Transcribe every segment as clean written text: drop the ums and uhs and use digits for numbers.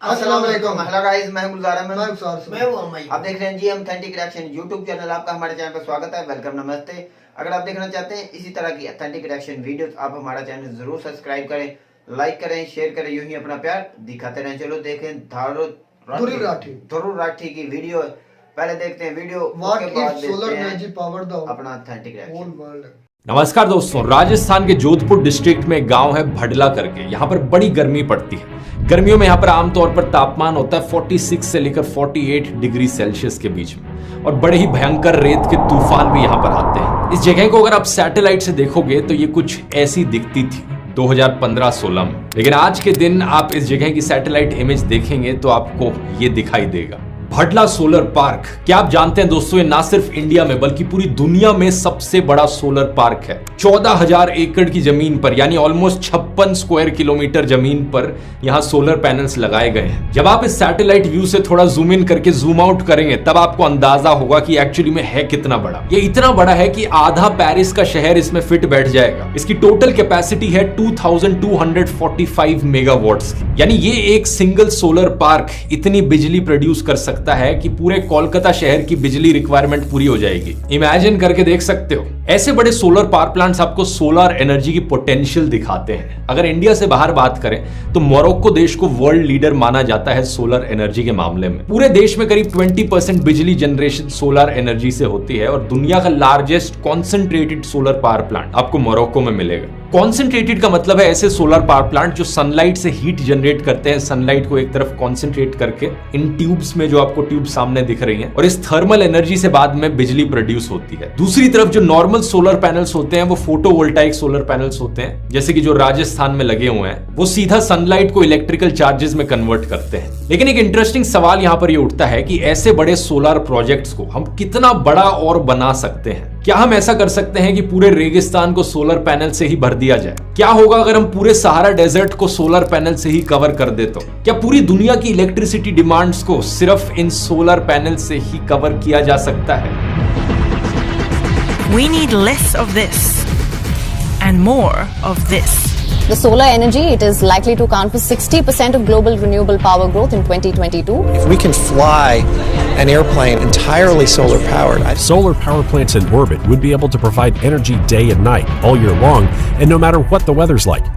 अस्सलाम वालेकुम। Hello guys, मैं गुलजार अहमद। मैं हूं अम्मा। आप देख रहे हैं जी ऑथेंटिक रिएक्शन यूट्यूब चैनल। आपका हमारे चैनल पर स्वागत है। वेलकम, नमस्ते। अगर आप देखना चाहते हैं इसी तरह की ऑथेंटिक रिएक्शन वीडियोस, आप हमारा चैनल जरूर सब्सक्राइब करें, लाइक करें, शेयर करें, यूं ही अपना प्यार दिखाते रहें। चलो देखें धरुर राठी की वीडियो। पहले देखते हैं वीडियो, उसके बाद देखते हैं अपना ऑथेंटिक रिएक्शन। नमस्कार दोस्तों, राजस्थान के जोधपुर डिस्ट्रिक्ट में एक गांव है भडला करके। यहाँ पर बड़ी गर्मी पड़ती है। गर्मियों में यहाँ पर आमतौर पर तापमान होता है 46 से लेकर 48 डिग्री सेल्सियस के बीच में, और बड़े ही भयंकर रेत के तूफान भी यहाँ पर आते हैं। इस जगह को अगर आप सैटेलाइट से देखोगे तो ये कुछ ऐसी दिखती थी 2015-16 में, लेकिन आज के दिन आप इस जगह की सैटेलाइट इमेज देखेंगे तो आपको ये दिखाई देगा। भडला सोलर पार्क, क्या आप जानते हैं दोस्तों, ये ना सिर्फ इंडिया में बल्कि पूरी दुनिया में सबसे बड़ा सोलर पार्क है। 14,000 एकड़ की जमीन पर, यानी ऑलमोस्ट 56 स्क्वायर किलोमीटर जमीन पर यहाँ सोलर पैनल्स लगाए गए हैं। जब आप इस सैटेलाइट व्यू से थोड़ा जूम इन करके जूम आउट करेंगे तब आपको अंदाजा होगा कि एक्चुअली में है कितना बड़ा। ये इतना बड़ा है कि आधा पेरिस का शहर इसमें फिट बैठ जाएगा। इसकी टोटल कैपेसिटी है 2245 मेगावाट्स की, यानी ये एक सिंगल सोलर पार्क इतनी बिजली प्रोड्यूस कर सकता है कि पूरे कोलकाता शहर की बिजली रिक्वायरमेंट पूरी हो जाएगी। इमेजिन करके देख सकते हो। ऐसे बड़े सोलर पावर प्लांट्स आपको सोलर एनर्जी की पोटेंशियल दिखाते हैं। अगर इंडिया से बाहर बात करें तो मोरक्को देश को वर्ल्ड लीडर माना जाता है सोलर एनर्जी के मामले में। पूरे देश में करीब 20% बिजली जनरेशन सोलर एनर्जी से होती है, और दुनिया का largest concentrated solar power plant आपको मोरक्को में मिलेगा। कॉन्सेंट्रेटेड का मतलब है ऐसे सोलर पावर प्लांट जो सनलाइट से हीट जनरेट करते हैं, सनलाइट को एक तरफ कॉन्सेंट्रेट करके इन ट्यूब्स में, जो आपको ट्यूब सामने दिख रही हैं, और इस थर्मल एनर्जी से बाद में बिजली प्रोड्यूस होती है। दूसरी तरफ जो नॉर्मल सोलर पैनल्स होते हैं वो फोटोवोल्टाइक सोलर पैनल्स होते हैं, जैसे कि जो राजस्थान में लगे हुए हैं, वो सीधा सनलाइट को इलेक्ट्रिकल चार्जेस में कन्वर्ट करते हैं। लेकिन एक इंटरेस्टिंग सवाल यहां पर ये उठता है कि ऐसे बड़े सोलर प्रोजेक्ट्स को हम कितना बड़ा और बना सकते हैं। क्या हम ऐसा कर सकते हैं कि पूरे रेगिस्तान को सोलर पैनल से ही भर दिया जाए? क्या होगा अगर हम पूरे सहारा डेजर्ट को सोलर पैनल से ही कवर कर दे? तो क्या पूरी दुनिया की इलेक्ट्रिसिटी डिमांड्स को सिर्फ इन सोलर पैनल से ही कवर किया जा सकता है? We need less of this and more of this. The solar energy, it is likely to account for 60% of global renewable power growth in 2022. If we can fly an airplane entirely solar powered, solar power plants in orbit would be able to provide energy day and night, all year long, and no matter what the weather's like.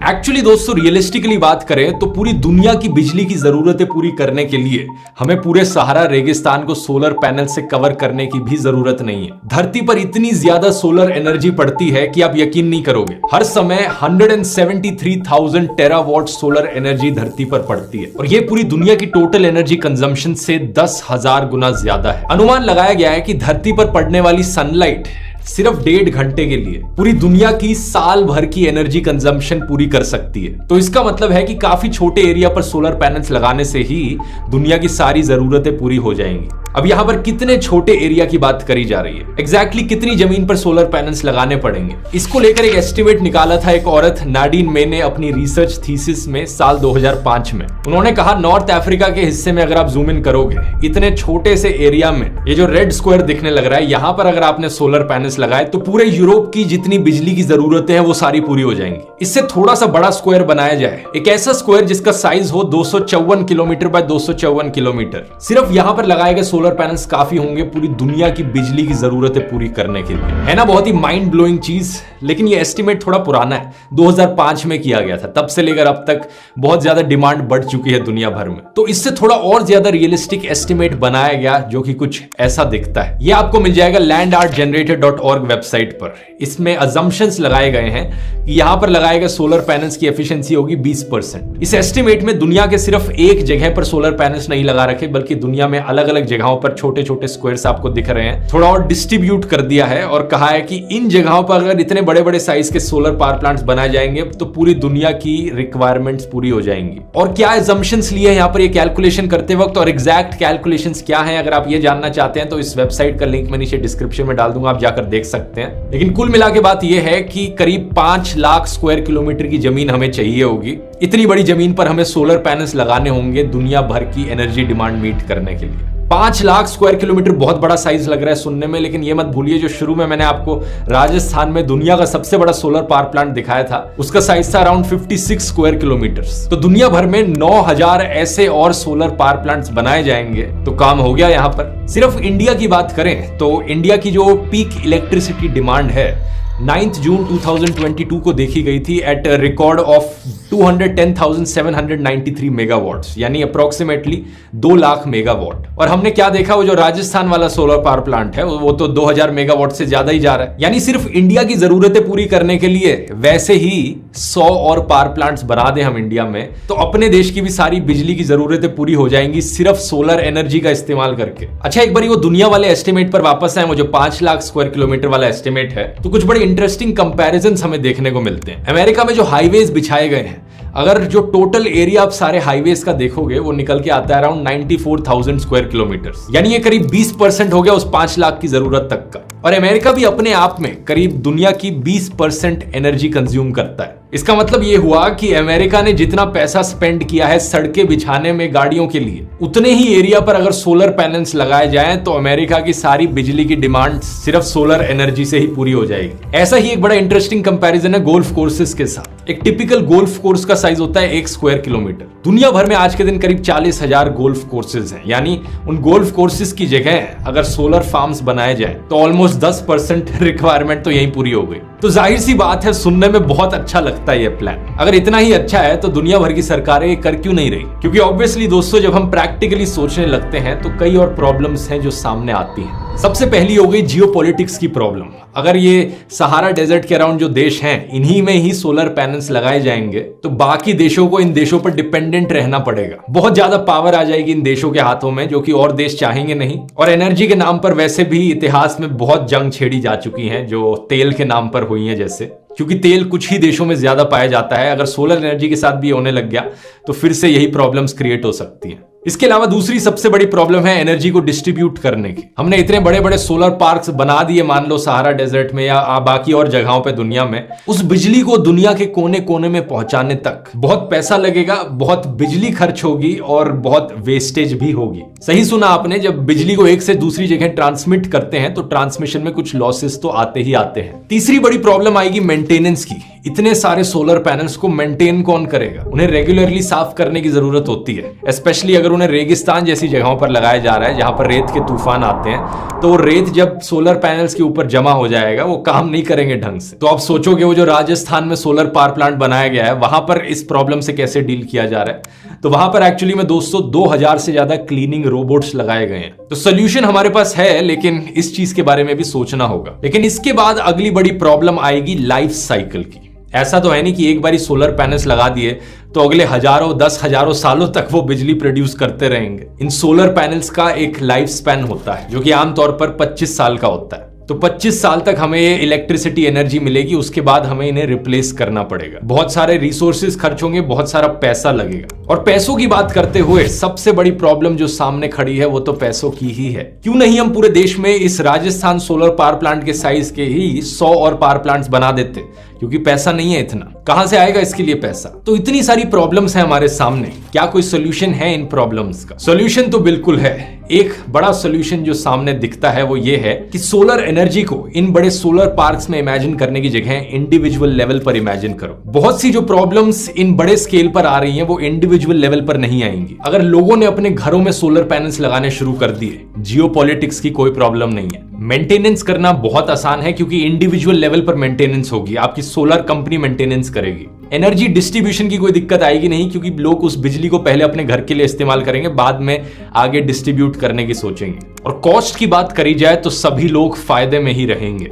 Actually दोस्तों, realistically बात करें तो पूरी दुनिया की बिजली की जरूरतें पूरी करने के लिए हमें पूरे सहारा रेगिस्तान को सोलर पैनल से कवर करने की भी जरूरत नहीं है। धरती पर इतनी ज्यादा सोलर एनर्जी पड़ती है कि आप यकीन नहीं करोगे। हर समय 173,000 टेरावाट सोलर एनर्जी धरती पर पड़ती है, और यह पूरी दुनिया की टोटल एनर्जी कंजम्पशन से 10,000 गुना ज्यादा है। अनुमान लगाया गया है कि धरती पर पड़ने वाली सनलाइट सिर्फ 1.5 घंटे के लिए पूरी दुनिया की साल भर की एनर्जी कंजम्पशन पूरी कर सकती है। तो इसका मतलब है कि काफी छोटे एरिया पर सोलर पैनल्स लगाने से ही दुनिया की सारी जरूरतें पूरी हो जाएंगी। अब यहाँ पर कितने छोटे एरिया की बात करी जा रही है? एग्जैक्टली कितनी जमीन पर सोलर पैनल्स लगाने पड़ेंगे, इसको लेकर एक एस्टिमेट निकाला था एक औरत नाडीन मे ने अपनी रिसर्च थीसिस में साल 2005 में। उन्होंने कहा, नॉर्थ अफ्रीका के हिस्से में अगर आप जूम इन करोगे, इतने छोटे से एरिया में, ये जो रेड स्क्वायर दिखने लग रहा है, यहाँ पर अगर आपने सोलर पैनल्स लगाए तो पूरे यूरोप की जितनी बिजली की जरूरतें हैं वो सारी पूरी हो जाएंगी। इससे थोड़ा सा बड़ा स्क्वायर बनाया जाए, एक ऐसा स्क्वायर जिसका साइज हो 254 किलोमीटर बाय 254 किलोमीटर, सिर्फ यहाँ पर लगाए गए सोलर पैनल्स काफी होंगे पूरी दुनिया की बिजली की जरूरतें पूरी करने के लिए। है ना बहुत ही माइंड ब्लोइंग चीज। लेकिन ये एस्टिमेट थोड़ा पुराना है, 2005 में किया गया था। तब से लेकर अब तक बहुत ज्यादा डिमांड बढ़ चुकी है दुनिया भर में, तो इससे थोड़ा और ज्यादा रियलिस्टिक एस्टिमेट बनाया गया, जो कि कुछ ऐसा दिखता है। ये आपको मिल जाएगा landartgenerator.org वेबसाइट पर। इसमें अजम्पशंस लगाए गए हैं कि यहां पर लगाए गए सोलर पैनल्स की एफिशिएंसी होगी 20%। इस एस्टिमेट में दुनिया के सिर्फ एक जगह पर सोलर पैनल्स नहीं लगा रखे, बल्कि दुनिया में अलग अलग जगहों पर छोटे छोटे स्क्वायर्स आपको दिख रहे हैं, थोड़ा और डिस्ट्रीब्यूट कर दिया है, और कहा है कि इन जगहों पर अगर इतने बड़े बड़े साइज के सोलर पावर प्लांट्स बनाए जाएंगे तो पूरी दुनिया की रिक्वायरमेंट्स पूरी हो जाएंगी। और क्या अजम्पशंस लिए हैं यहाँ पर ये कैलकुलेशन करते वक्त, और एग्जैक्ट कैलकुलेशंस क्या है, अगर आप ये जानना चाहते हैं तो इस वेबसाइट का लिंक मैं नीचे डिस्क्रिप्शन में डाल दूंगा, आप जाकर देख सकते हैं। लेकिन कुल मिला के बात यह है कि करीब 5 लाख स्क्वायर किलोमीटर की जमीन हमें चाहिए होगी। इतनी बड़ी जमीन पर हमें सोलर पैनल्स लगाने होंगे दुनिया भर की एनर्जी डिमांड मीट करने के लिए। 5 लाख स्क्वायर किलोमीटर बहुत बड़ा साइज लग रहा है सुनने में, लेकिन ये मत भूलिए जो शुरू में मैंने आपको राजस्थान में दुनिया का सबसे बड़ा सोलर पावर प्लांट दिखाया था, उसका साइज था अराउंड 56 स्क्वायर किलोमीटर। तो दुनिया भर में 9000 ऐसे और सोलर पावर प्लांट्स बनाए जाएंगे तो काम हो गया। यहां पर सिर्फ इंडिया की बात करें तो इंडिया की जो पीक इलेक्ट्रिसिटी डिमांड है 9 जून 2022 को देखी गई थी एट रिकॉर्ड ऑफ 210,793 मेगावाट्स, यानी अप्रोक्सीमेटली 2 लाख मेगावाट। और हमने क्या देखा, वो जो राजस्थान वाला सोलर पावर प्लांट है वो तो 2000 मेगावाट से ज्यादा ही जा रहा है। यानी सिर्फ इंडिया की जरूरतें पूरी करने के लिए वैसे ही 100 और पावर प्लांट्स बना दे हम इंडिया में, तो अपने देश की भी सारी बिजली की जरूरतें पूरी हो जाएंगी सिर्फ सोलर एनर्जी का इस्तेमाल करके। अच्छा, एक बार वो दुनिया वाले एस्टिमेट पर वापस आए, वो जो 5 लाख स्क्वायर किलोमीटर वाला एस्टिमेट है, तो कुछ बड़े इंटरेस्टिंग कंपैरिजंस हमें देखने को मिलते हैं। अमेरिका में जो हाईवेज बिछाए गए हैं, अगर जो टोटल एरिया आप सारे हाईवेज का देखोगे वो निकल के आता है अराउंड 94,000 स्क्वायर किलोमीटर, यानी ये करीब 20% हो गया उस 5 लाख की जरूरत तक का। और अमेरिका भी अपने आप में करीब दुनिया की 20% एनर्जी कंज्यूम करता है। इसका मतलब ये हुआ कि अमेरिका ने जितना पैसा स्पेंड किया है सड़कें बिछाने में गाड़ियों के लिए, उतने ही एरिया पर अगर सोलर पैनल्स लगाए जाएं तो अमेरिका की सारी बिजली की डिमांड सिर्फ सोलर एनर्जी से ही पूरी हो जाएगी। ऐसा ही एक बड़ा इंटरेस्टिंग कंपैरिजन है गोल्फ कोर्सेज के साथ। एक टिपिकल गोल्फ कोर्स का साइज होता है 1 स्क्वायर किलोमीटर। दुनिया भर में आज के दिन करीब 40,000 गोल्फ कोर्सेज हैं, यानी उन गोल्फ कोर्सेज की जगह अगर सोलर फार्म्स बनाए जाए तो ऑलमोस्ट 10% रिक्वायरमेंट तो यही पूरी हो गई। तो जाहिर सी बात है सुनने में बहुत अच्छा लगता है ये प्लान। अगर इतना ही अच्छा है तो दुनिया भर की सरकारें कर क्यों नहीं रही? क्योंकि ऑब्वियसली दोस्तों जब हम प्रैक्टिकली सोचने लगते हैं तो कई और प्रॉब्लम्स हैं जो सामने आती हैं। सबसे पहली हो गई जियोपॉलिटिक्स की प्रॉब्लम। अगर ये सहारा डेजर्ट के अराउंड जो देश हैं इन्हीं में ही सोलर पैनल्स लगाए जाएंगे तो बाकी देशों को इन देशों पर डिपेंडेंट रहना पड़ेगा। बहुत ज्यादा पावर आ जाएगी इन देशों के हाथों में, जो कि और देश चाहेंगे नहीं। और एनर्जी के नाम पर वैसे भी इतिहास में बहुत जंग छेड़ी जा चुकी हैं जो तेल के नाम पर हुई है, जैसे क्योंकि तेल कुछ ही देशों में ज्यादा पाया जाता है। अगर सोलर एनर्जी के साथ भी होने लग गया तो फिर से यही प्रॉब्लम्स क्रिएट हो सकती हैं। इसके अलावा दूसरी सबसे बड़ी प्रॉब्लम है एनर्जी को डिस्ट्रीब्यूट करने की। हमने इतने बड़े बड़े सोलर पार्क्स बना दिए, मान लो सहारा डेजर्ट में या बाकी और जगहों पे दुनिया में, उस बिजली को दुनिया के कोने कोने में पहुंचाने तक बहुत पैसा लगेगा, बहुत बिजली खर्च होगी और बहुत वेस्टेज भी होगी। सही सुना आपने, जब बिजली को एक से दूसरी जगह ट्रांसमिट करते हैं तो ट्रांसमिशन में कुछ लॉसेस तो आते ही आते हैं। तीसरी बड़ी प्रॉब्लम आएगी मेंटेनेंस की। इतने सारे सोलर पैनल्स को मेंटेन कौन करेगा? उन्हें रेगुलरली साफ करने की जरूरत होती है, स्पेशली अगर उन्हें रेगिस्तान जैसी जगहों पर लगाया जा रहा है जहां पर रेत के तूफान आते हैं। तो रेत जब सोलर पैनल्स के ऊपर जमा हो जाएगा वो काम नहीं करेंगे ढंग से। तो आप सोचोगे वो जो राजस्थान में सोलर पावर प्लांट बनाया गया है वहां पर इस प्रॉब्लम से कैसे डील किया जा रहा है? तो वहां पर एक्चुअली में दोस्तों 2000 से ज्यादा क्लीनिंग रोबोट्स लगाए गए हैं। तो सोल्यूशन हमारे पास है, लेकिन इस चीज के बारे में भी सोचना होगा। लेकिन इसके बाद अगली बड़ी प्रॉब्लम आएगी लाइफ साइकिल की। ऐसा तो है नहीं कि एक बारी सोलर पैनल्स लगा दिए तो अगले हजारों 10,000 सालों तक वो बिजली प्रोड्यूस करते रहेंगे। इन सोलर पैनल्स का एक लाइफ स्पैन होता है जो कि आमतौर पर 25 साल का होता है। तो 25 साल तक हमें ये इलेक्ट्रिसिटी एनर्जी मिलेगी, उसके बाद हमें इन्हें रिप्लेस करना पड़ेगा। बहुत सारे रिसोर्सेज खर्च होंगे, बहुत सारा पैसा लगेगा। और पैसों की बात करते हुए सबसे बड़ी प्रॉब्लम जो सामने खड़ी है वो तो पैसों की ही है। क्यों नहीं हम पूरे देश में इस राजस्थान सोलर पावर प्लांट के साइज के ही 100 और पावर प्लांट्स बना देते? क्योंकि पैसा नहीं है इतना। कहां से आएगा इसके लिए पैसा? तो इतनी सारी प्रॉब्लम्स हैं हमारे सामने, क्या कोई सोल्यूशन है इन प्रॉब्लम्स का? सोल्यूशन तो बिल्कुल है। एक बड़ा सोल्यूशन जो सामने दिखता है वो ये है कि सोलर एनर्जी को इन बड़े सोलर पार्क्स में इमेजिन करने की जगह इंडिविजुअल लेवल पर इमेजिन करो। बहुत सी जो प्रॉब्लम्स इन बड़े स्केल पर आ रही हैं वो इंडिविजुअल लेवल पर नहीं आएंगी। अगर लोगों ने अपने घरों में सोलर पैनल्स लगाने शुरू कर दिए, जियोपॉलिटिक्स की कोई प्रॉब्लम नहीं है। मेंटेनेंस करना बहुत आसान है क्योंकि इंडिविजुअल लेवल पर मेंटेनेंस होगी, आपकी सोलर कंपनी मेंटेनेंस करेगी। एनर्जी डिस्ट्रीब्यूशन की कोई दिक्कत आएगी नहीं क्योंकि लोग उस बिजली को पहले अपने घर के लिए इस्तेमाल करेंगे, बाद में आगे डिस्ट्रीब्यूट करने की सोचेंगे। और कॉस्ट की बात करी जाए तो सभी लोग फायदे में ही रहेंगे।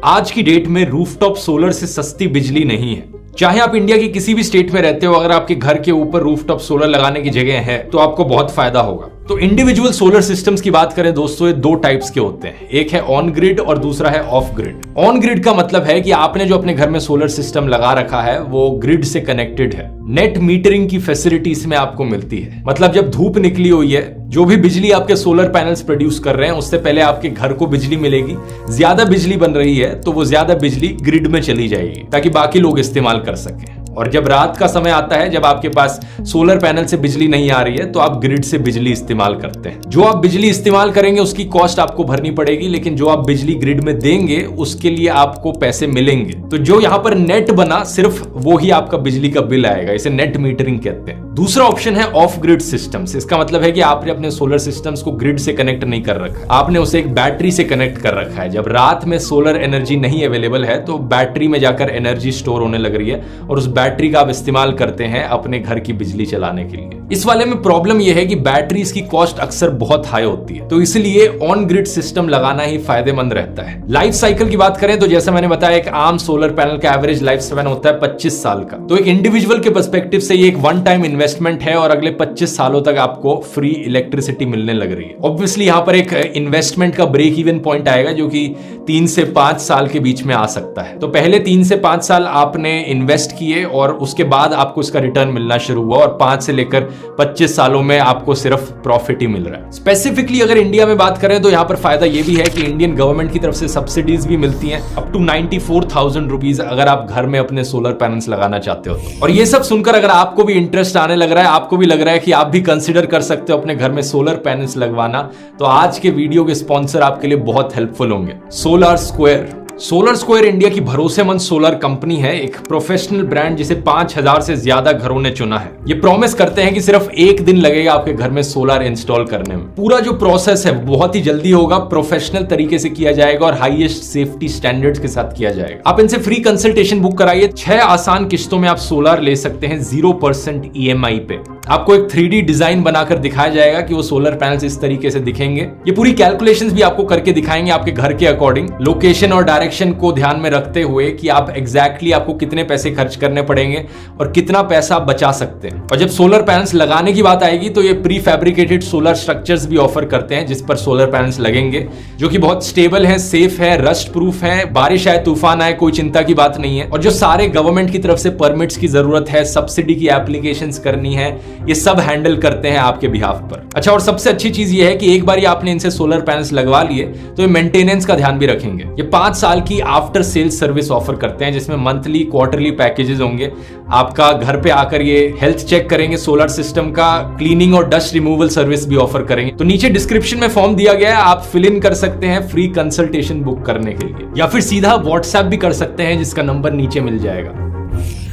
आज की डेट में रूफटॉप सोलर से सस्ती बिजली नहीं है। चाहे आप इंडिया की किसी भी स्टेट में रहते हो, अगर आपके घर के ऊपर रूफटॉप सोलर लगाने की जगह है तो आपको बहुत फायदा होगा। तो इंडिविजुअल सोलर सिस्टम्स की बात करें दोस्तों, ये दो टाइप्स के होते हैं, एक है ऑन ग्रिड और दूसरा है ऑफ ग्रिड। ऑन ग्रिड का मतलब है कि आपने जो अपने घर में सोलर सिस्टम लगा रखा है वो ग्रिड से कनेक्टेड है। नेट मीटरिंग की फैसिलिटी इसमें आपको मिलती है। मतलब जब धूप निकली हुई है, जो भी बिजली आपके सोलर पैनल्स प्रोड्यूस कर रहे हैं उससे पहले आपके घर को बिजली मिलेगी। ज्यादा बिजली बन रही है तो वो ज्यादा बिजली ग्रिड में चली जाएगी ताकि बाकी लोग इस्तेमाल कर सकें। और जब रात का समय आता है, जब आपके पास सोलर पैनल से बिजली नहीं आ रही है, तो आप ग्रिड से बिजली इस्तेमाल करते हैं। जो आप बिजली इस्तेमाल करेंगे उसकी कॉस्ट आपको भरनी पड़ेगी, लेकिन जो आप बिजली ग्रिड में देंगे उसके लिए आपको पैसे मिलेंगे। तो जो यहां पर नेट बना, सिर्फ वो ही आपका बिजली का बिल आएगा। इसे नेट मीटरिंग कहते हैं। दूसरा ऑप्शन है ऑफ ग्रिड सिस्टम्स। इसका मतलब है कि आपने अपने सोलर सिस्टम्स को ग्रिड से कनेक्ट नहीं कर रखा, आपने उसे एक बैटरी से कनेक्ट कर रखा है। जब रात में सोलर एनर्जी नहीं अवेलेबल है तो बैटरी में जाकर एनर्जी स्टोर होने लग रही है और उस बैटरी का आप इस्तेमाल करते हैं अपने घर की बिजली चलाने के लिए। इस वाले में प्रॉब्लम यह है कि बैटरीज की कॉस्ट अक्सर बहुत हाई होती है, तो इसलिए ऑन ग्रिड सिस्टम लगाना ही फायदेमंद रहता है। लाइफ साइकिल की बात करें तो जैसा मैंने बताया, एक आम सोलर पैनल का एवरेज लाइफ स्पैन होता है 25 साल का। तो एक इंडिविजुअल के पर्सपेक्टिव से ये एक वन टाइम इन्वेस्टमेंट है और अगले 25 सालों तक आपको फ्री इलेक्ट्रिसिटी मिलने लग रही है। ऑब्वियसली यहां पर एक इन्वेस्टमेंट का ब्रेक इवन पॉइंट आएगा जो कि 3 से 5 साल के बीच में आ सकता है। तो पहले 3 से 5 साल आपने इन्वेस्ट किए और उसके बाद आपको इसका रिटर्न मिलना शुरू हुआ और 5 से लेकर 25 सालों में आपको सिर्फ प्रॉफिट ही मिल रहा है। स्पेसिफिकली अगर इंडिया में बात करें तो यहां पर फायदा यह भी है कि इंडियन गवर्नमेंट की तरफ से सब्सिडीज भी मिलती हैं अप टू 94,000 रुपीज अगर आप घर में अपने सोलर पैनल्स लगाना चाहते हो। और ये सब सुनकर अगर आपको भी इंटरेस्ट आने लग रहा है, आपको भी लग रहा है कि आप भी कंसिडर कर सकते हो अपने घर में सोलर पैनल्स लगवाना, तो आज के वीडियो के स्पॉन्सर आपके लिए बहुत हेल्पफुल होंगे। Solar square. Solar square India की भरोसेमंद सोलर कंपनी है, एक प्रोफेशनल ब्रांड जिसे 5000 से ज्यादा घरों ने चुना है। ये प्रॉमिस करते हैं कि सिर्फ 1 दिन लगेगा आपके घर में सोलर इंस्टॉल करने में। पूरा जो प्रोसेस है बहुत ही जल्दी होगा, प्रोफेशनल तरीके से किया जाएगा और हाईएस्ट सेफ्टी स्टैंडर्ड्स के साथ किया जाएगा। आप इनसे फ्री कंसल्टेशन बुक कराइए। 6 आसान किस्तों में आप सोलर ले सकते हैं 0% EMI पे। आपको एक 3D डिजाइन बनाकर दिखाया जाएगा कि वो सोलर पैनल्स इस तरीके से दिखेंगे। ये पूरी कैलकुलेशंस भी आपको करके दिखाएंगे आपके घर के अकॉर्डिंग, लोकेशन और डायरेक्शन को ध्यान में रखते हुए कि आप एग्जैक्टली आपको कितने पैसे खर्च करने पड़ेंगे और कितना पैसा बचा सकते हैं। और जब सोलर पैनल्स लगाने की बात आएगी तो ये प्री फैब्रिकेटेड सोलर स्ट्रक्चर्स भी ऑफर करते हैं जिस पर सोलर पैनल्स लगेंगे, जो कि बहुत स्टेबल है, सेफ है, रस्ट प्रूफ है। बारिश आए, तूफान आए, कोई चिंता की बात नहीं है। और जो सारे गवर्नमेंट की तरफ से परमिट्स की जरूरत है, सब्सिडी की एप्लीकेशंस करनी है, ये सब हैंडल करते हैं आपके बिहाफ पर। अच्छा, और सबसे अच्छी चीज ये है कि एक बार आपने इनसे सोलर पैनल्स लगवा लिए तो ये मेंटेनेंस का ध्यान भी रखेंगे। ये 5 साल की आफ्टर सेल्स सर्विस ऑफर करते हैं जिसमें मंथली क्वार्टरली पैकेजेस होंगे। आपका घर पे आकर ये हेल्थ चेक करेंगे, सोलर सिस्टम का क्लीनिंग और डस्ट रिमूवल सर्विस भी ऑफर करेंगे। तो नीचे डिस्क्रिप्शन में फॉर्म दिया गया है, आप फिल इन कर सकते हैं फ्री कंसल्टेशन बुक करने के लिए, या फिर सीधा व्हाट्सएप भी कर सकते हैं जिसका नंबर नीचे मिल जाएगा।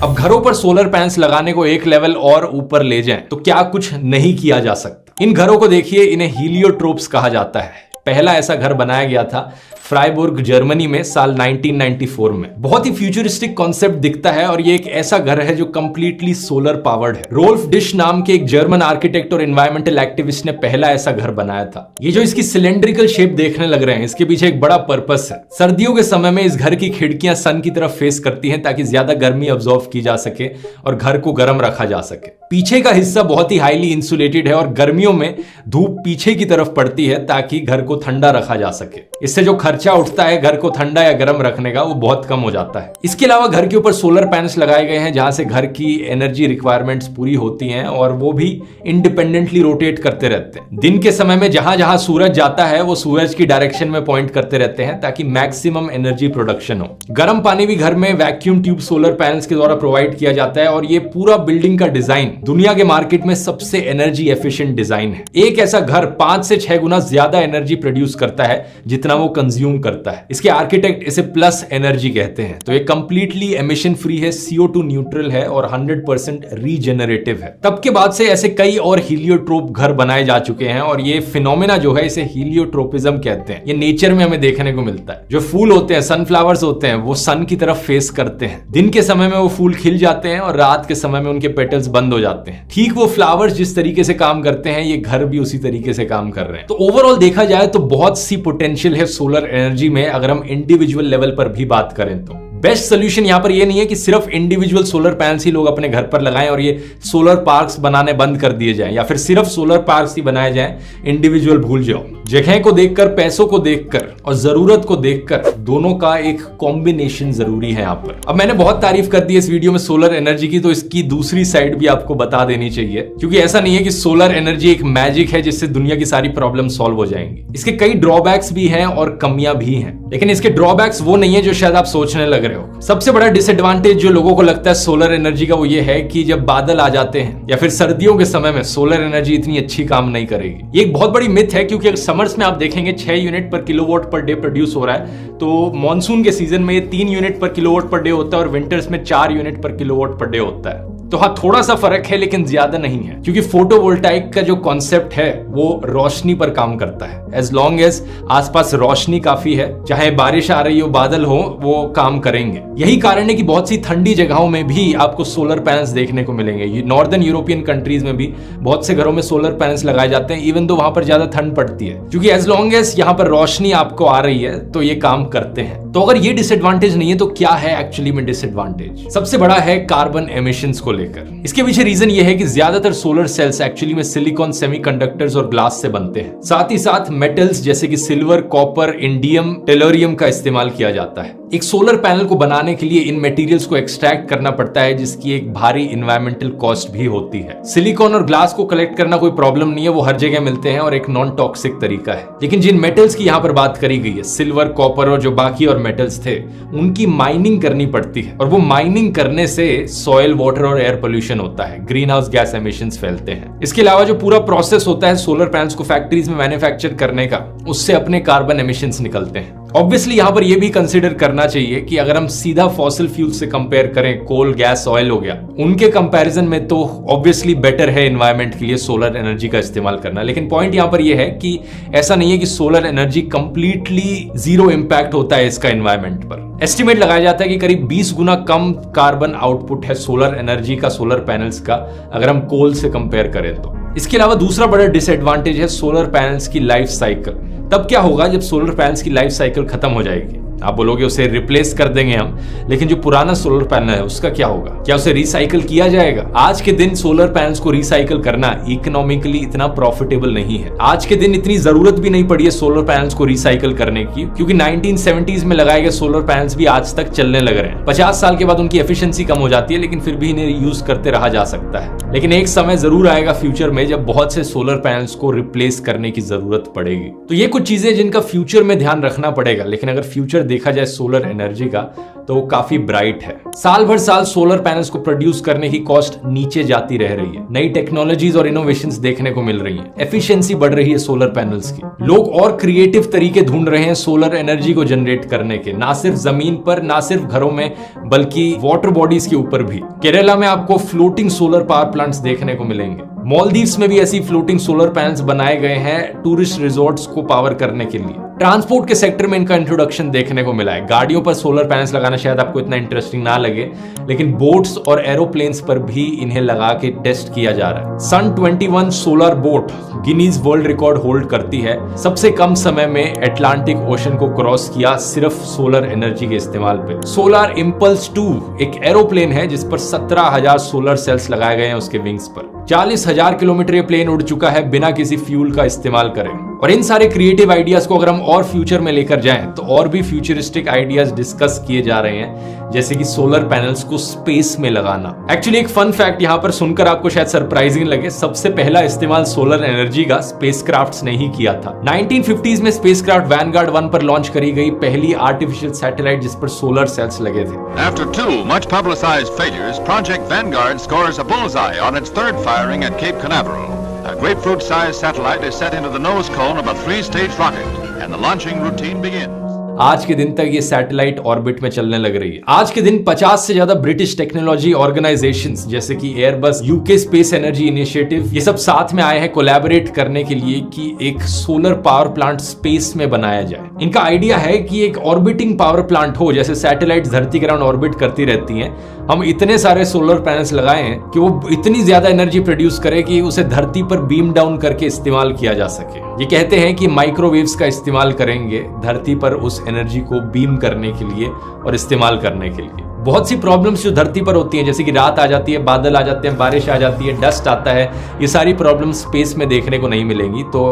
अब घरों पर सोलर पैनल्स लगाने को एक लेवल और ऊपर ले जाएं तो क्या कुछ नहीं किया जा सकता। इन घरों को देखिए, इन्हें हीलियोट्रोप्स कहा जाता है। पहला ऐसा घर बनाया गया था फ्राइबुर्ग जर्मनी में साल 1994 में। बहुत ही फ्यूचरिस्टिक कॉन्सेप्ट दिखता है और ये एक ऐसा घर है जो कंप्लीटली सोलर पावर्ड है। रोल्फ डिश नाम के एक जर्मन आर्किटेक्ट और एनवायरमेंटल एक्टिविस्ट ने पहला ऐसा घर बनाया था। ये जो इसकी सिलेंड्रिकल शेप देखने लग रहे हैं, इसके पीछे एक बड़ा पर्पस है। सर्दियों के समय में इस घर की खिड़कियां सन की तरफ फेस करती हैं ताकि ज्यादा गर्मी ऑब्जॉर्व की जा सके और घर को गर्म रखा जा सके। पीछे का हिस्सा बहुत ही हाईली इंसुलेटेड है और गर्मियों में धूप पीछे की तरफ पड़ती है ताकि घर को ठंडा रखा जा सके। इससे जो खर्चा उठता है घर को ठंडा या गर्म रखने का, वो बहुत कम हो जाता है। इसके अलावा घर के ऊपर सोलर पैनल्स लगाए गए हैं जहां से घर की एनर्जी रिक्वायरमेंट्स पूरी होती हैं और वो भी इंडिपेंडेंटली रोटेट करते रहते हैं। दिन के समय में जहां जहां सूरज जाता है वो सूरज की डायरेक्शन में पॉइंट करते रहते हैं ताकि मैक्सिमम एनर्जी प्रोडक्शन हो। गर्म पानी भी घर में वैक्यूम ट्यूब सोलर पैनल्स के द्वारा प्रोवाइड किया जाता है और ये पूरा बिल्डिंग का डिजाइन दुनिया के मार्केट में सबसे एनर्जी एफिशिएंट डिजाइन है। एक ऐसा घर 5 से 6 गुना ज्यादा एनर्जी प्रोड्यूस करता है जितना वो कंज्यूम करता है। इसके आर्किटेक्ट इसे प्लस एनर्जी कहते हैं। तो ये कंप्लीटली एमिशन फ्री है, CO2 न्यूट्रल है और 100% रीजेनरेटिव है। तब के बाद से ऐसे कई और हीलियोट्रोप घर बनाए जा चुके हैं और ये फिनोमेना जो है इसे हीलियोट्रोपिज्म कहते हैं। ये नेचर में हमें देखने को मिलता है। जो फूल होते हैं, सनफ्लावर्स होते हैं, वो सन की तरफ फेस करते हैं। दिन के समय में वो फूल खिल जाते हैं और रात के समय में उनके पेटल्स बंद हो जाते हैं। ठीक वो फ्लावर्स जिस तरीके से काम करते हैं, ये घर भी उसी तरीके से काम कर रहे हैं। तो ओवरऑल देखा जाए तो बहुत सी पोटेंशियल है सोलर एनर्जी में अगर हम इंडिविजुअल लेवल पर भी बात करें तो। बेस्ट सोल्यूशन यहां पर यह नहीं है कि सिर्फ इंडिविजुअल सोलर पैनल्स ही लोग अपने घर पर लगाएं और ये सोलर पार्क्स बनाने बंद कर दिए जाएं, या फिर सिर्फ सोलर पार्क्स ही बनाए जाएं, इंडिविजुअल भूल जाओ। जगह को देखकर, पैसों को देखकर और जरूरत को देखकर दोनों का एक कॉम्बिनेशन जरूरी है यहां पर। अब मैंने बहुत तारीफ कर दी इस वीडियो में सोलर एनर्जी की, तो इसकी दूसरी साइड भी आपको बता देनी चाहिए, क्योंकि ऐसा नहीं है कि सोलर एनर्जी एक मैजिक है जिससे दुनिया की सारी प्रॉब्लम सॉल्व हो जाएंगी। इसके कई ड्रॉबैक्स भी हैं और कमियां भी हैं, लेकिन इसके ड्रॉबैक्स वो नहीं है जो शायद आप सोचने लग रहे रहे हो। सबसे बड़ा डिसएडवांटेज जो लोगों को लगता है सोलर एनर्जी का वो ये है कि जब बादल आ जाते हैं या फिर सर्दियों के समय में सोलर एनर्जी इतनी अच्छी काम नहीं करेगी। ये एक बहुत बड़ी मिथ है, क्योंकि अगर समर्स में आप देखेंगे 6 यूनिट पर किलोवाट पर डे प्रोड्यूस हो रहा है, तो मॉनसून के सीजन में ये 3 यूनिट पर किलोवाट पर डे होता है और विंटर्स में 4 यूनिट पर किलोवाट पर डे होता है। तो हाँ, थोड़ा सा फर्क है लेकिन ज्यादा नहीं है, क्योंकि फोटोवोल्टाइक का जो कॉन्सेप्ट है वो रोशनी पर काम करता है। एज लॉन्ग एज आसपास रोशनी काफी है, चाहे बारिश आ रही हो बादल हो, वो काम करेंगे। यही कारण है कि बहुत सी ठंडी जगहों में भी आपको सोलर पैनल्स देखने को मिलेंगे। नॉर्दर्न यूरोपियन कंट्रीज में भी बहुत से घरों में सोलर पैनल्स लगाए जाते हैं, इवन दो वहां पर ज्यादा ठंड पड़ती है, क्योंकि एज लॉन्ग एज यहाँ पर रोशनी आपको आ रही है तो ये काम करते हैं। तो अगर ये डिसएडवांटेज नहीं है तो क्या है एक्चुअली में डिसएडवांटेज? सबसे बड़ा है कार्बन एमिशंस को लेकर। इसके पीछे रीजन ये है कि ज्यादातर सोलर सेल्स एक्चुअली में सिलिकॉन, सेमीकंडक्टर्स और ग्लास से बनते हैं। साथ ही साथ मेटल्स जैसे कि सिल्वर, कॉपर, इंडियम, टेलोरियम का इस्तेमाल किया जाता है। एक सोलर पैनल को बनाने के लिए इन मटेरियल्स को एक्सट्रैक्ट करना पड़ता है, जिसकी एक भारी इन्वायरमेंटल कॉस्ट भी होती है। सिलिकॉन और ग्लास को कलेक्ट करना कोई प्रॉब्लम नहीं है, वो हर जगह मिलते हैं और एक नॉन टॉक्सिक तरीका है। लेकिन जिन मेटल्स की यहाँ पर बात करी गई है, सिल्वर, कॉपर और जो बाकी और मेटल्स थे, उनकी माइनिंग करनी पड़ती है, और वो माइनिंग करने से सॉइल, वाटर और एयर पोल्यूशन होता है, ग्रीन हाउस गैस एमिशंस फैलते हैं। इसके अलावा जो पूरा प्रोसेस होता है सोलर पैनल्स को फैक्ट्रीज में मैन्युफैक्चर करने का, उससे अपने कार्बन एमिशंस निकलते हैं। ऑब्वियसली यहां पर यह भी कंसीडर करना चाहिए कि अगर हम सीधा फॉसिल फ्यूल से कंपेयर करें, कोल, गैस, ऑयल हो गया, उनके कंपैरिजन में तो ऑब्वियसली बेटर है एनवायरनमेंट के लिए सोलर एनर्जी का इस्तेमाल करना। लेकिन पॉइंट यहां पर यह है कि ऐसा नहीं है कि solar energy completely zero impact होता है इसका एनवायरनमेंट पर। एस्टिमेट लगाया जाता है कि करीब 20 गुना कम कार्बन आउटपुट है सोलर एनर्जी का, सोलर पैनल्स का, अगर हम कोल से कंपेयर करें तो। इसके अलावा दूसरा बड़ा डिसएडवांटेज है सोलर पैनल्स की लाइफ साइकिल। तब क्या होगा जब सोलर पैनल्स की लाइफ साइकिल खत्म हो जाएगी? आप बोलोगे उसे रिप्लेस कर देंगे हम, लेकिन जो पुराना सोलर पैनल है उसका क्या होगा? क्या उसे रिसाइकिल किया जाएगा? आज के दिन सोलर पैनल्स को रिसाइकिल करना इकोनॉमिकली इतना प्रॉफिटेबल नहीं है। आज के दिन इतनी जरूरत भी नहीं पड़ी है सोलर पैनल्स को रिसाइकिल करने की, क्योंकि 1970s में लगाए गए सोलर पैनल्स भी आज तक चलने लग रहे हैं। 50 साल के बाद उनकी एफिशिएंसी कम हो जाती है, लेकिन फिर भी इन्हें यूज करते रहा जा सकता है। लेकिन एक समय जरूर आएगा फ्यूचर में जब बहुत से सोलर पैनल्स को रिप्लेस करने की जरूरत पड़ेगी। तो ये कुछ चीजें जिनका फ्यूचर में ध्यान रखना पड़ेगा। लेकिन अगर फ्यूचर देखा जाए सोलर एनर्जी का तो वो काफी ब्राइट है। साल भर साल सोलर पैनल्स को प्रोड्यूस करने की कॉस्ट नीचे जाती रह रही है। नई टेक्नोलॉजीज और इनोवेशंस देखने को मिल रही हैं। एफिशिएंसी बढ़ रही है सोलर पैनल्स की। लोग और क्रिएटिव तरीके ढूंढ रहे हैं सोलर एनर्जी को जनरेट करने के, ना सिर्फ जमीन पर, ना सिर्फ घरों में, बल्कि वाटर बॉडीज के ऊपर भी। केरला में आपको फ्लोटिंग सोलर पावर प्लांट्स देखने को मिलेंगे। मालदीव्स में भी ऐसी फ्लोटिंग सोलर पैनल्स बनाए गए हैं टूरिस्ट रिजॉर्ट्स को पावर करने के लिए। ट्रांसपोर्ट के सेक्टर में इनका इंट्रोडक्शन देखने को मिला है। गाड़ियों पर सोलर पैनल्स लगाना शायद आपको इतना इंटरेस्टिंग ना लगे, लेकिन बोट्स और एरोप्लेन्स पर भी इन्हें लगा के टेस्ट किया जा रहा है। सन 21 solar boat Guinness world record hold करती है। सबसे कम समय में एटलांटिक ओशन को क्रॉस किया सिर्फ सोलर एनर्जी के इस्तेमाल पे। सोलर इंपल्स 2 एक एरोप्लेन है जिस पर 17,000 सोलर सेल्स लगाए गए हैं उसके विंग्स पर। 40,000 किलोमीटर ये प्लेन उड़ चुका है बिना किसी फ्यूल का इस्तेमाल करें। और इन सारे क्रिएटिव आइडियाज को अगर हम और फ्यूचर में लेकर जाएं तो और भी फ्यूचरिस्टिक आइडियाज डिस्कस किए जा रहे हैं, जैसे कि सोलर पैनल्स को स्पेस में लगाना। एक्चुअली एक फन फैक्ट यहां पर सुनकर आपको शायद सरप्राइजिंग लगे, सबसे पहला इस्तेमाल सोलर एनर्जी का स्पेसक्राफ्ट्स ने ही किया था। 1950s में स्पेसक्राफ्ट वैनगार्ड 1 पर लॉन्च करी गई पहली आर्टिफिशियल सैटेलाइट जिस पर सोलर सेल्स लगे थे। After 2 much publicized failures, Project Vanguard scores a bullseye on its third firing at Cape Canaveral. A grapefruit-sized satellite is set into the nose cone of a 3-stage rocket, and the launching routine begins. आज के दिन तक ये satellite orbit में चलने लग रही है। आज के दिन 50 से ज्यादा ब्रिटिश टेक्नोलॉजी ऑर्गेनाइजेशंस जैसे कि Airbus, UK space energy initiative, ये सब साथ में आए हैं कोलैबोरेट करने के लिए कि एक सोलर पावर प्लांट स्पेस में बनाया जाए। इनका आइडिया है कि एक ऑर्बिटिंग पावर प्लांट हो, जैसे सैटेलाइट धरती के अराउंड ऑर्बिट करती रहती हैं, हम इतने सारे सोलर पैनल्स लगाए हैं कि वो इतनी ज्यादा एनर्जी प्रोड्यूस करे कि उसे धरती पर बीम डाउन करके इस्तेमाल किया जा सके। ये कहते हैं कि माइक्रोवेव्स का इस्तेमाल करेंगे धरती पर उस एनर्जी को बीम करने के लिए और इस्तेमाल करने के लिए। बहुत सी प्रॉब्लम्स जो धरती पर होती हैं, जैसे कि रात आ जाती है, बादल आ जाते हैं, बारिश आ जाती है, डस्ट आता है, ये सारी प्रॉब्लम्स स्पेस में देखने को नहीं मिलेंगी। तो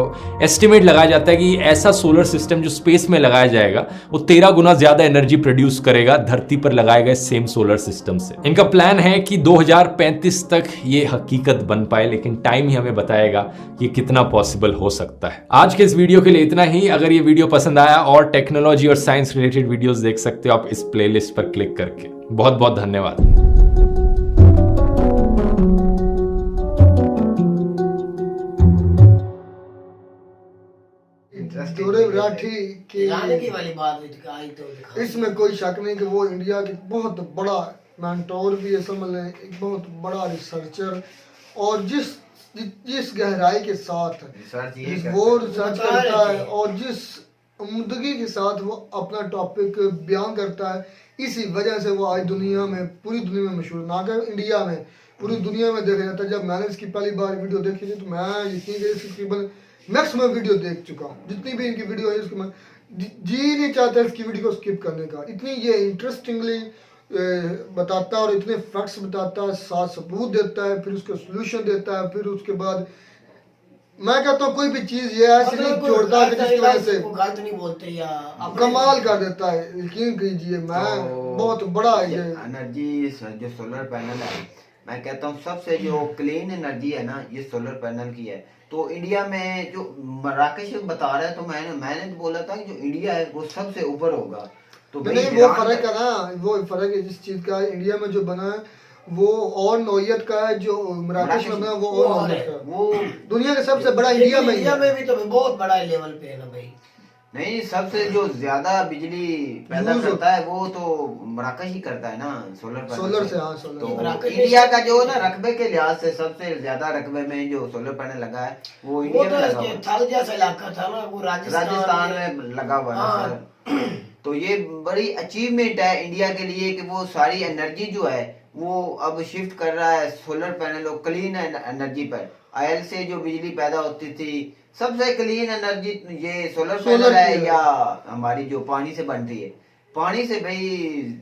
एस्टिमेट लगाया जाता है कि ऐसा सोलर सिस्टम जो स्पेस में लगाया जाएगा वो 13 गुना ज्यादा एनर्जी प्रोड्यूस करेगा धरती पर लगाए गए सेम सोलर सिस्टम से। इनका प्लान है कि 2035 तक ये हकीकत बन पाए, लेकिन टाइम ही हमें बताएगा कि कितना पॉसिबल हो सकता है। आज के इस वीडियो के लिए इतना ही। अगर ये वीडियो पसंद आया और टेक्नोलॉजी और साइंस रिलेटेड वीडियोस देख सकते हो आप इस प्लेलिस्ट पर क्लिक करके। बहुत बहुत धन्यवाद। राठी की वाली बात आई तो इसमें कोई शक नहीं कि वो इंडिया की बहुत बड़ा मेंटोर भी है, समझ लें एक बहुत बड़ा रिसर्चर, और जिस गहराई के साथ वो रिसर्च करता है और जिस उम्दगी के साथ वो अपना टॉपिक बयान करता है, इसी वजह से वो आज दुनिया में, पूरी दुनिया में मशहूर, ना कि इंडिया में, पूरी दुनिया में देखा जाता है। जब मैंने इसकी पहली बार वीडियो देखी थी तो मैं इतनी तकरीबन मैक्सिमम वीडियो देख चुका हूँ, जितनी भी इनकी वीडियो है उसको मैं जी नहीं चाहता इसकी वीडियो को स्किप करने का। इतनी ये इंटरेस्टिंगली बताता है और इतने फैक्ट्स बताता है, साथ सबूत देता है, फिर उसका सोल्यूशन देता है, फिर उसके बाद मैं कहता हूँ कोई भी चीज ये ऐसी नहीं छोड़ता कि जिसकी वजह से गलत नहीं बोलते या कमाल कर देता है। यकीन कीजिए मैं बहुत बड़ा ये एनर्जी जो सोलर पैनल है, मैं कहता हूँ सबसे जो क्लीन एनर्जी है ना ये सोलर पैनल की है। तो इंडिया में जो राकेश बता रहा है, तो मैंने तो बोला था कि जो इंडिया है वो सबसे ऊपर होगा। तो नहीं वो फर्क है ना, वो फर्क है जिस चीज का इंडिया में जो बना है वो और नौयत का है, जो मराकश में बना वो और नौयत का, वो दुनिया का सबसे बड़ा इंडिया में भी तो बहुत बड़ा लेवल पे है ना भाई। नहीं, सबसे जो ज्यादा बिजली पैदा करता है वो तो मराकश ही करता है ना, सोलर से। हाँ, सोलर। तो इंडिया का जो ना रकबे के लिहाज से सबसे ज्यादा रकबे में जो सोलर पैनल लगा है वो इंडिया में लगा हुआ थल जैसा इलाका था ना, वो राजस्थान में लगा हुआ है। तो ये बड़ी अचीवमेंट है इंडिया के लिए कि वो सारी एनर्जी जो है वो अब शिफ्ट कर रहा है सोलर पैनल और क्लीन एनर्जी पर। ऑयल से जो बिजली पैदा होती थी, सबसे क्लीन एनर्जी ये सोलर पैनल है, या हमारी जो पानी से बनती है, पानी से भाई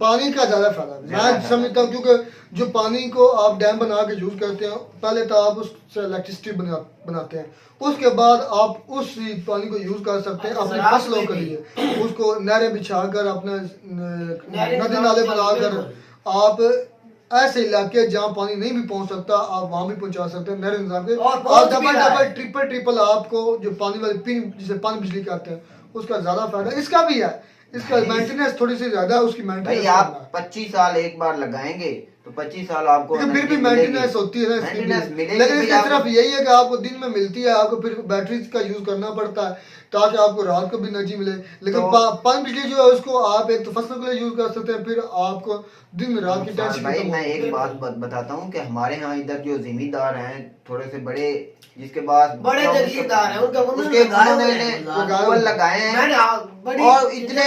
पानी का ज्यादा फायदा मैं समझता हूँ, क्योंकि जो पानी को आप डैम बना के यूज करते हैं, पहले तो आप उससे इलेक्ट्रिसिटी बनाते हैं, उसके बाद आप उस पानी को यूज कर सकते हैं अपनी फसलों के लिए। उसको नहरें बिछाकर अपना नदी नाले बनाकर आप ऐसे इलाके जहाँ पानी नहीं भी पहुंच सकता आप वहां भी पहुंचा सकते हैं नहर निजाम के, और डबल ट्रिपल आपको जो पानी वाले पिन जिसे पानी बिजली कहते हैं उसका ज्यादा फायदा इसका भी है। इसका मेंटेनेंस थोड़ी सी ज्यादा है, उसकी मेंटेनेंस आप 25 साल एक बार लगाएंगे तो 25 साल आपको फिर भी मेंटेनेंस होती है ना, लेकिन इसकी तरफ यही है कि आपको दिन में मिलती है, आपको फिर बैटरी का यूज करना पड़ता है ताकि आपको रात को भी एनर्जी मिले। लेकिन पानी बिजली जो है उसको आप एक तो फसलों के लिए यूज कर सकते हैं, फिर आपको दिन में रात की टेंशन। भाई मैं एक बात बताता हूँ कि हमारे यहाँ इधर जो जिम्मेदार हैं थोड़े से बड़े, जिसके पास बड़े जगीरदार हैं, उसके गाय लगाए हैं और इतने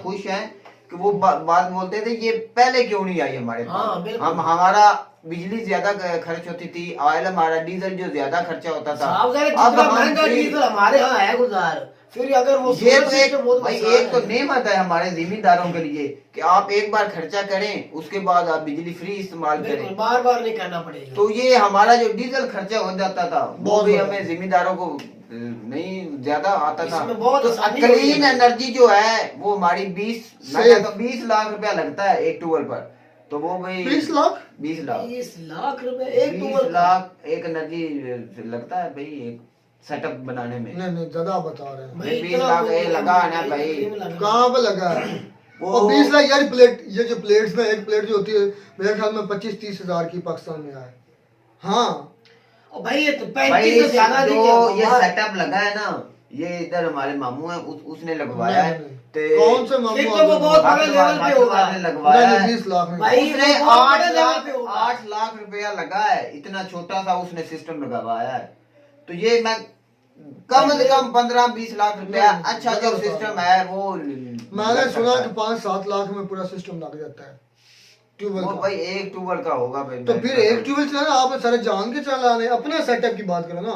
खुश हैं कि वो बात बोलते थे ये पहले क्यों नहीं आई हमारे पास। हम हमारा बिजली ज्यादा खर्च होती थी, ऑयल हमारा डीजल जो ज्यादा खर्चा होता था, अब डीजल हमारे यहाँ है गुजार। फिर अगर वो ये तो भाई एक तो नेमत है हमारे जिम्मेदारों के लिए कि आप एक बार खर्चा करें उसके बाद आप बिजली फ्री इस्तेमाल करें, बार बार नहीं करना पड़ेगा। तो ये हमारा जो डीजल खर्चा हो जाता था वो भी हमें जिम्मेदारों को नहीं ज्यादा आता था। तो क्लीन एनर्जी जो है वो हमारी 20 लाख रुपया लगता है एक ट्यूबवेल पर, तो वो भाई 20 लाख रुपए एक ट्यूबवेल एक एनर्जी लगता है भाई एक सेटअप बनाने में। नहीं ज्यादा बता रहे हैं 20 लाख लगा ना भाई, कहाँ पे लगा है वो 20 लाख यार। प्लेट ये जो प्लेट्स ना, एक प्लेट जो होती है मेरे ख्याल में 25-30 हजार की पाकिस्तान में है। हाँ भाई ये तो 35 से ज्यादा जो ये सेटअप लगा है ना, ये इधर हमारे मामू है उसने लगवाया है। कौन से मामू? तो वो बहुत बड़े लेवल पे होगा, लगवाया है 20 लाख में भाई, उसने 8 लाख रुपया लगा है, इतना छोटा सा उसने सिस्टम लगवाया है। तो ये मैं कम से कम 15-20 लाख रुपया अच्छा जो सिस्टम है वो मैंने सुना कि 5-7 लाख में पूरा सिस्टम लग जाता है ट्यूबवेल का। भाई एक ट्यूबवेल का होगा भाई, तो फिर एक ट्यूबवेल चलाना आप सारे जान के चलाने, अपने सेटअप की बात करो ना।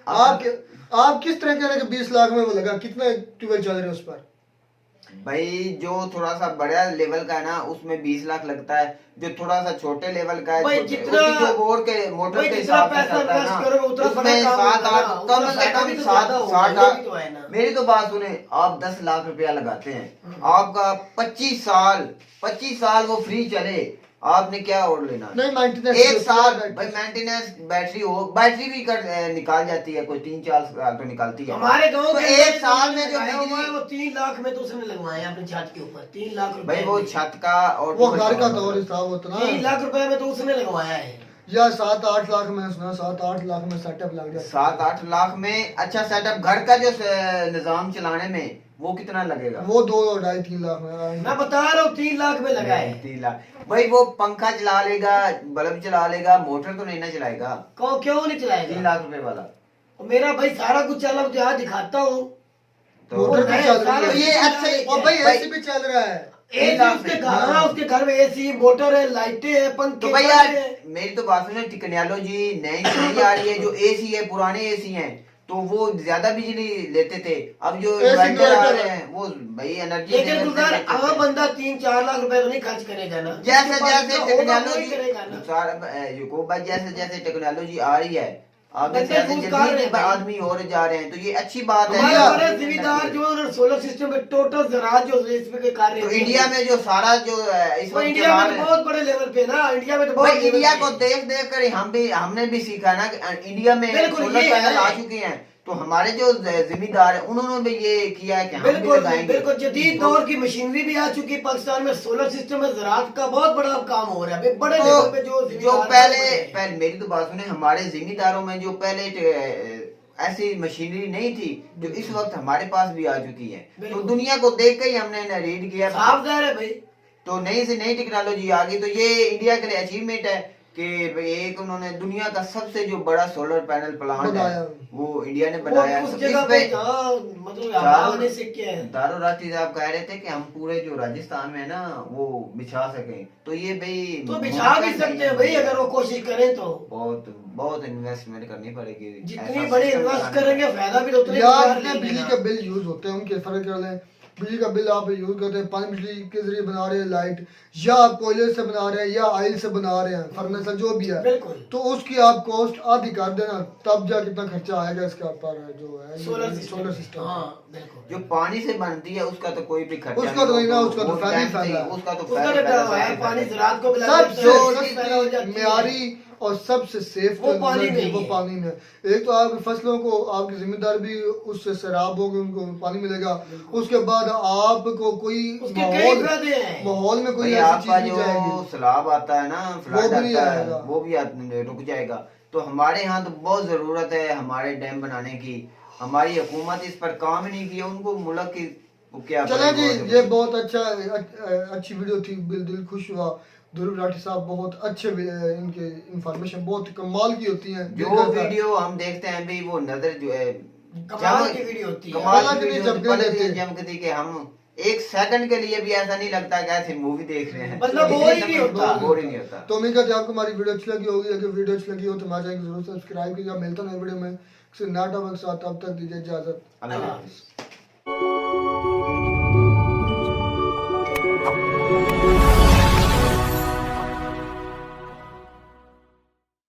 आप किस तरह कह रहे हैं कि 20 लाख में वो लगा, कितना ट्यूबवेल चल रहे हैं उस पर? भाई जो थोड़ा सा बड़ा लेवल का है ना उसमें 20 लाख लगता है, जो थोड़ा सा छोटे लेवल का है भाई जितना उसकी जो बोर के मोटर के हिसाब से चलता है ना उसमें 7-8 कम से कम 7-8 मेरी तो बात सुने, आप 10 लाख रुपया लगाते हैं, आपका 25 साल वो फ्री चले, आपने क्या और लेना? नहीं मेंटेनेंस 1 साल भाई मेंटेनेंस, बैटरी भी निकाल जाती है, कोई 3-4 साल तो निकालती है। हमारे गांव तो के 1 साल में जो बिजली वो 3 लाख में तो उसने लगवाया अपने छत के ऊपर 3 लाख रुपए भाई वो छत का और वो घर का तो और हिसाब होता ना, 3 लाख रुपए में तो उसने लगवाया है। या 7-8 लाख में सुना, 7-8 लाख में सेटअप लग जाता है। 7-8 लाख में अच्छा सेटअप, घर का जो निजाम चलाने में वो कितना लगेगा? वो 2-2.5-3 लाख में मैं बता रहा हूँ 3 लाख में लगा है। 3 लाख भाई वो पंखा चला लेगा, बल्ब चला लेगा, मोटर तो नहीं ना चलाएगा। क्यों नहीं चलाएगा? 3 लाख रुपए वाला मेरा भाई सारा कुछ चला, यहाँ दिखाता हूँ तो मोटर भी चल रही है, ये अच्छा और भाई एसी भी चल रहा है, उसके घर में एसी, मोटर है, लाइटें है, पंखे। तो भाई यार मेरी तो बात सुनो, टेक्नोलॉजी नई नहीं आ रही है, जो एसी है पुराने एसी हैं तो वो ज्यादा बिजली लेते थे, अब जो इन्वर्टर आ रहे हैं वो भाई एनर्जी। लेकिन गुलजार आम बंदा 3-4 लाख रुपए तो नहीं खर्च करेगा ना, जैसे जैसे टेक्नोलॉजी जैसे जैसे टेक्नोलॉजी आ रही है आगे से आदमी और जा रहे हैं, तो ये अच्छी बात है। हमारे जिम्मेदार जो सोलर सिस्टम में टोटल ज़राअत जो इसमें के कार्य, तो इंडिया में जो सारा जो इस वक्त इंडिया में तो बहुत बड़े लेवल पे ना, इंडिया में तो बहुत इंडिया को देख देख कर हमने भी सीखा ना कि इंडिया में सोलर पैनल आ चुके हैं, तो हमारे जो जिम्मेदार है उन्होंने भी ये किया है कि हम भी लगाएंगे। बिल्कुल जदीद दौर की मशीनरी भी आ चुकी है पाकिस्तान में, सोलर सिस्टम में ज़राअत का बहुत बड़ा काम हो रहा है बड़े लेवल पे। जो पहले मेरी तो बात सुने, हमारे जिम्मेदारों में जो पहले ऐसी मशीनरी नहीं थी जो इस वक्त हमारे पास भी आ चुकी है, तो दुनिया को देख के ही हमने रीड किया, साफ ज़ाहिर है भाई। तो नई से नई टेक्नोलॉजी आ गई, तो ये इंडिया के लिए अचीवमेंट है कि एक उन्होंने दुनिया का सबसे जो बड़ा सोलर पैनल प्लांट है वो इंडिया ने बनाया। दारो राठी साहब कह रहे थे कि हम पूरे जो राजस्थान में है ना वो बिछा सकें, तो ये भाई तो बिछा भी सकते हैं भाई अगर वो कोशिश करें तो। बहुत इन्वेस्टमेंट करनी पड़ेगी, जितनी बड़ी इन्वेस्ट करेंगे फायदा भी उतना। यार बिजली के बिल यूज होते हैं उनके फर्क कर लें, बिजली का बिल आप यूज करते हैं, पानी बिजली के जरिए बना रहे हैं लाइट, या आप कोयले से बना रहे हैं या ऑयल से बना रहे हैं, फर्नेस जो भी है, तो उसकी आप कॉस्ट आधी कर देना, तब जा कितना खर्चा आएगा इसका पर जो है सोलर सिस्टम। जो पानी से बनती है उसका तो कोई भी खर्चा उसका तो नहीं ना, उसका तो फायदा है, उसका तो पानी ज़राअत को सबसे म्यारी और सबसे सेफ वो पानी में। एक तो आपकी फसलों को आपकी जिम्मेदार भी उससे सैराब होगी, उनको पानी मिलेगा, उसके बाद आपको कोई माहौल में कोई ऐसी चीज नहीं जाएगी, सैलाब आता है ना, फ्लड आता है वो भी रुक जाएगा। तो हमारे यहाँ तो बहुत जरूरत है हमारे डैम बनाने की, हमारी हुकूमत इस पर काम नहीं किया, उनको मुल्क की क्या। चले जी, ये बहुत अच्छी वीडियो थी, दिल खुश हुआ। ध्रुव राठी साहब बहुत अच्छे, इनके इंफॉर्मेशन बहुत कमाल की होती है। जो वीडियो हम देखते हैं भी वो नजर जो है कमाल की वीडियो होती है, कमाल की जमकती के हम 1 सेकंड के लिए भी ऐसा नहीं लगता कि ऐसे मूवी देख रहे हैं, मतलब बोर ही नहीं होता। तो उम्मीद करते हैं आपको हमारी वीडियो अच्छी लगी होगी, अगर वीडियो अच्छी लगी हो तो हमारे चैनल को जरूर सब्सक्राइब कीजिएगा। मिलता है नई वीडियो में किसी नए टॉपिक के साथ, तब तक दीजिए इजाजत, अल्लाह हाफिज़।